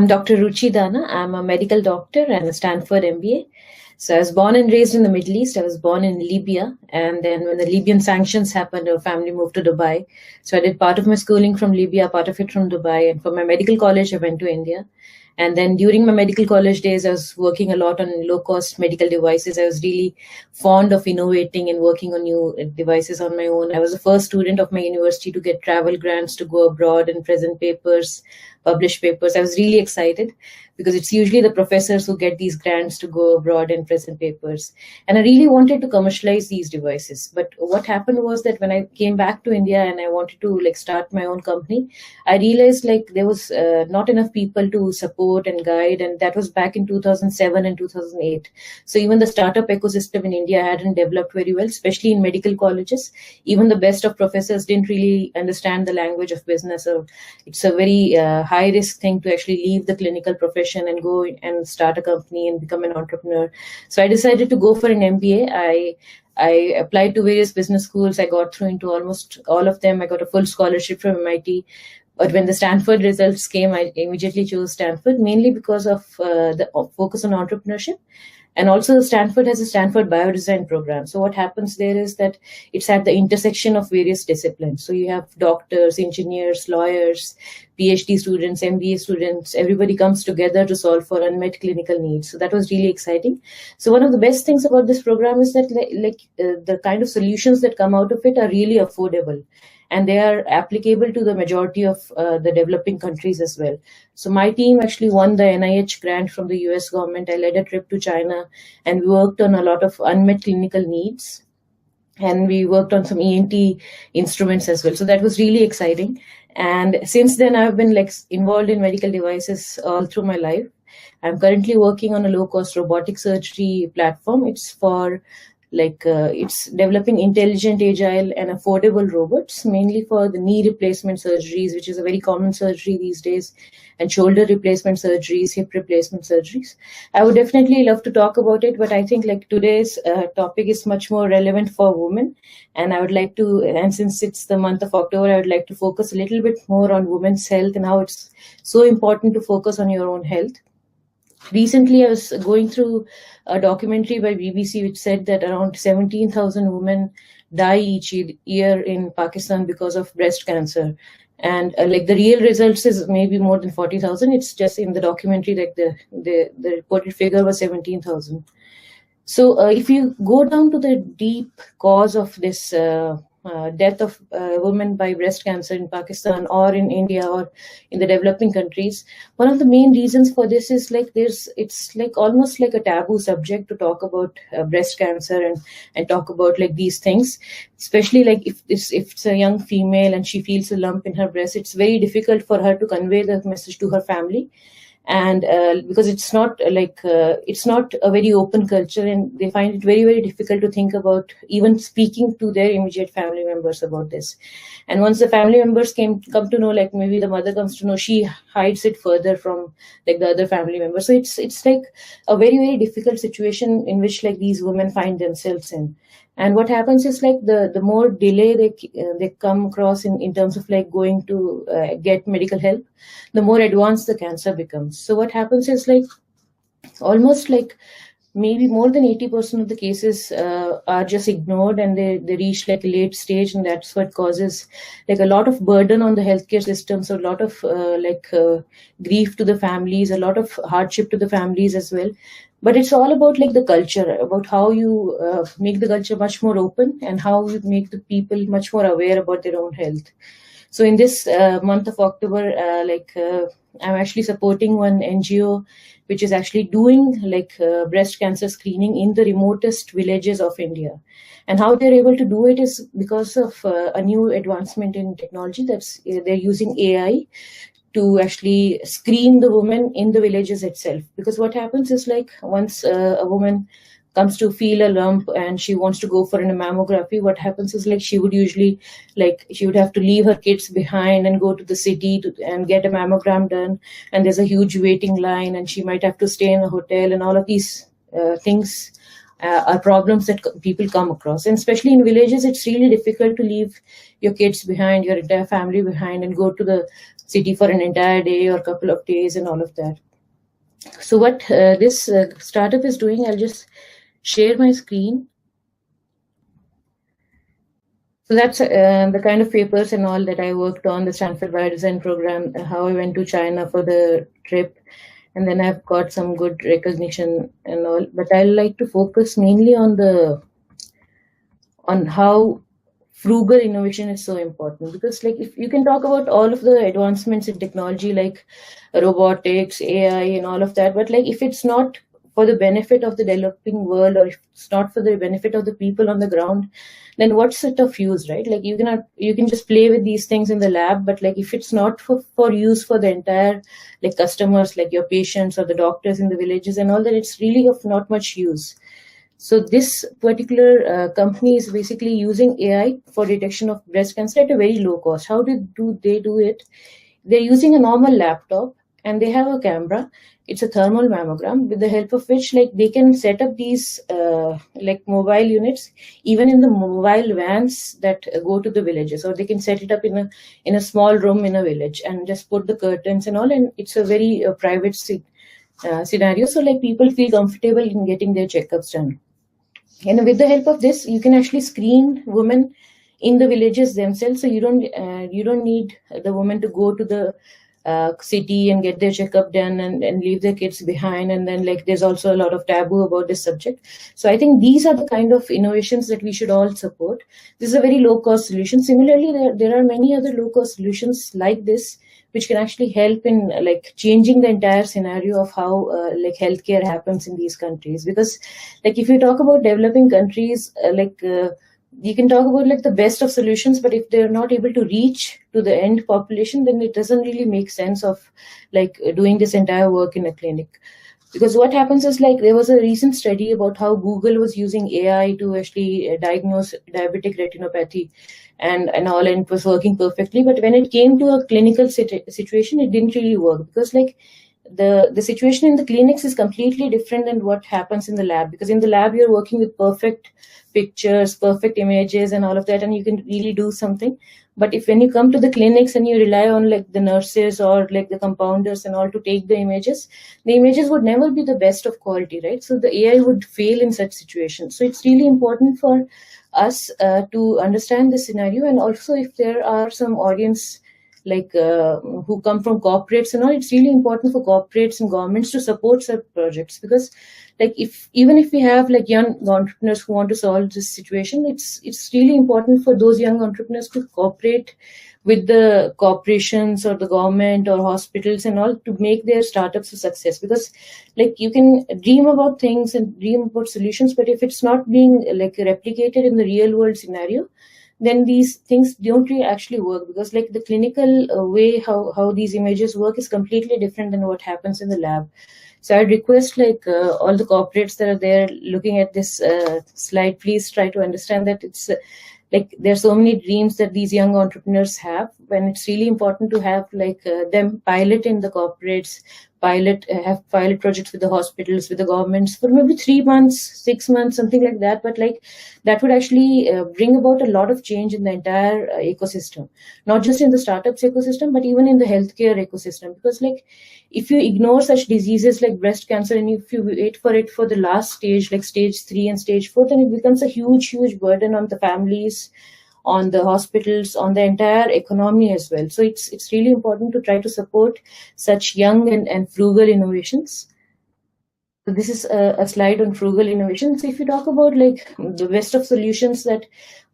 I'm Dr. Ruchi Dana. I'm a medical doctor and a Stanford MBA. So I was born and raised in the Middle East. I was born in Libya. And then when the Libyan sanctions happened, our family moved to Dubai. So I did part of my schooling from Libya, part of it from Dubai. And for my medical college, I went to India. And then during my medical college days, I was working a lot on low-cost medical devices. I was really fond of innovating and working on new devices on my own. I was the first student of my university to get travel grants to go abroad and present papers, publish papers. I was really excited because it's usually the professors who get these grants to go abroad and present papers. And I really wanted to commercialize these devices. But what happened was that when I came back to India and I wanted to start my own company, I realized there was not enough people to support and guide. And that was back in 2007 and 2008. So even the startup ecosystem in India hadn't developed very well, especially in medical colleges. Even the best of professors didn't really understand the language of business. So it's a very high risk thing to actually leave the clinical profession and go and start a company and become an entrepreneur. So I decided to go for an MBA. I applied to various business schools. I got through into almost all of them. I got a full scholarship from MIT. But when the Stanford results came, I immediately chose Stanford, mainly because of the focus on entrepreneurship. And also Stanford has a Stanford biodesign program. So what happens there is that it's at the intersection of various disciplines. So you have doctors, engineers, lawyers, PhD students, MBA students, everybody comes together to solve for unmet clinical needs. So that was really exciting. So one of the best things about this program is that the kind of solutions that come out of it are really affordable. And they are applicable to the majority of the developing countries as well. So my team actually won the NIH grant from the US government. I led a trip to China and we worked on a lot of unmet clinical needs. And we worked on some ENT instruments as well. So that was really exciting. And since then, I've been involved in medical devices all through my life. I'm currently working on a low-cost robotic surgery platform. It's for it's developing intelligent, agile, and affordable robots, mainly for the knee replacement surgeries, which is a very common surgery these days, and shoulder replacement surgeries, hip replacement surgeries. I would definitely love to talk about it, but I think today's topic is much more relevant for women. And I would like to, and since it's the month of October, I would like to focus a little bit more on women's health and how it's so important to focus on your own health. Recently, I was going through a documentary by BBC which said that around 17,000 women die each year in Pakistan because of breast cancer. And the real results is maybe more than 40,000. It's just in the documentary the reported figure was 17,000. So if you go down to the deep cause of this death of women by breast cancer in Pakistan or in India or in the developing countries, one of the main reasons for this is it's almost like a taboo subject to talk about breast cancer and talk about these things, especially if it's a young female and she feels a lump in her breast. It's very difficult for her to convey the message to her family. And because it's not a very open culture, and they find it very, very difficult to think about even speaking to their immediate family members about this. And once the family members come to know, maybe the mother comes to know, she hides it further from the other family members. So it's a very, very difficult situation in which these women find themselves in. And what happens is the more delay they come across in terms of going to get medical help, the more advanced the cancer becomes. So what happens is almost maybe more than 80% of the cases are just ignored and they reach a late stage, and that's what causes a lot of burden on the healthcare system. So a lot of grief to the families, a lot of hardship to the families as well. But it's all about the culture, about how you make the culture much more open and how you make the people much more aware about their own health. So in this month of October, I'm actually supporting one NGO which is actually doing breast cancer screening in the remotest villages of India. And how they're able to do it is because of a new advancement in technology. They're using AI to actually screen the women in the villages itself. Because what happens is once a woman comes to feel a lump and she wants to go for a mammography, what happens is she would usually she would have to leave her kids behind and go to the city and get a mammogram done. And there's a huge waiting line and she might have to stay in a hotel and all of these things are problems that people come across. And especially in villages, it's really difficult to leave your kids behind, your entire family behind, and go to the city for an entire day or couple of days and all of that. So what this startup is doing, I'll just share my screen. So that's the kind of papers and all that I worked on, the Stanford Biodesign program, how I went to China for the trip, and then I've got some good recognition and all. But I like to focus mainly on how frugal innovation is so important, because like if you can talk about all of the advancements in technology like robotics, AI, and all of that, but like if it's not for the benefit of the developing world, or if it's not for the benefit of the people on the ground, then what's it of use, right? Like you can just play with these things in the lab, but like if it's not for use for the entire like customers, like your patients or the doctors in the villages and all that, it's really of not much use. So this particular company is basically using AI for detection of breast cancer at a very low cost. How do they do it? They're using a normal laptop and they have a camera. It's a thermal mammogram, with the help of which like they can set up these like mobile units even in the mobile vans that go to the villages, or they can set it up in a small room in a village and just put the curtains and all, and it's a very private scenario, so like people feel comfortable in getting their checkups done. And with the help of this, you can actually screen women in the villages themselves. So you don't need the woman to go to the city and get their checkup done and leave their kids behind. And then like there's also a lot of taboo about this subject. So I think these are the kind of innovations that we should all support. This is a very low cost solution. Similarly, there are many other low cost solutions like this, which can actually help in like changing the entire scenario of how like healthcare happens in these countries. Because like if you talk about developing countries, you can talk about like the best of solutions, but if they're not able to reach to the end population, then it doesn't really make sense of like doing this entire work in a clinic. Because what happens is like there was a recent study about how Google was using AI to actually diagnose diabetic retinopathy and all, and it was working perfectly. But when it came to a clinical situation, it didn't really work, because like the situation in the clinics is completely different than what happens in the lab. Because in the lab, you're working with perfect pictures, perfect images and all of that, and you can really do something. But if when you come to the clinics and you rely on like the nurses or like the compounders and all to take the images would never be the best of quality, right? So the AI would fail in such situations. So it's really important for us to understand the scenario. And also if there are some audience like who come from corporates and all, it's really important for corporates and governments to support such projects. Because like even if we have like young entrepreneurs who want to solve this situation, it's really important for those young entrepreneurs to cooperate with the corporations or the government or hospitals and all to make their startups a success. Because like you can dream about things and dream about solutions, but if it's not being like replicated in the real world scenario, then these things don't really actually work. Because like the clinical way how these images work is completely different than what happens in the lab. So I'd request like all the corporates that are there looking at this slide, please try to understand that it's like there's so many dreams that these young entrepreneurs have, when it's really important to have like them pilot in the corporates, have pilot projects with the hospitals, with the governments for maybe 3 months, 6 months, something like that. But like that would actually bring about a lot of change in the entire ecosystem, not just in the startups ecosystem, but even in the healthcare ecosystem. Because like if you ignore such diseases like breast cancer, and if you wait for it for the last stage, like stage 3 and stage 4, then it becomes a huge burden on the families, on the hospitals, on the entire economy as well. So it's really important to try to support such young and frugal innovations. So this is a slide on frugal innovation. So if you talk about like the best of solutions that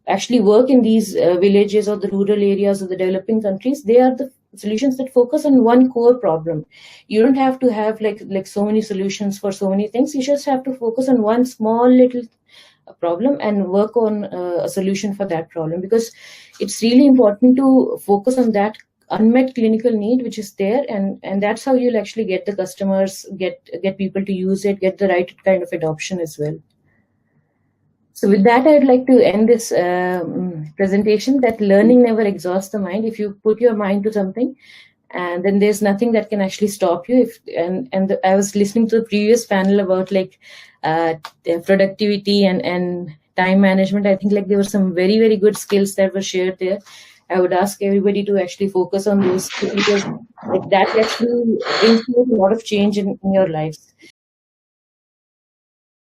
actually work in these villages or the rural areas of the developing countries, they are the solutions that focus on one core problem. You don't have to have like so many solutions for so many things. You just have to focus on one small little problem and work on a solution for that problem. Because it's really important to focus on that unmet clinical need which is there, and that's how you'll actually get the customers, get people to use it, get the right kind of adoption as well. So with that, I'd like to end this presentation, that learning never exhausts the mind. If you put your mind to something and then there's nothing that can actually stop you. I was listening to the previous panel about like the productivity and time management. I think like there were some very, very good skills that were shared there. I would ask everybody to actually focus on those skills, because like that actually brings you a lot of change in your lives.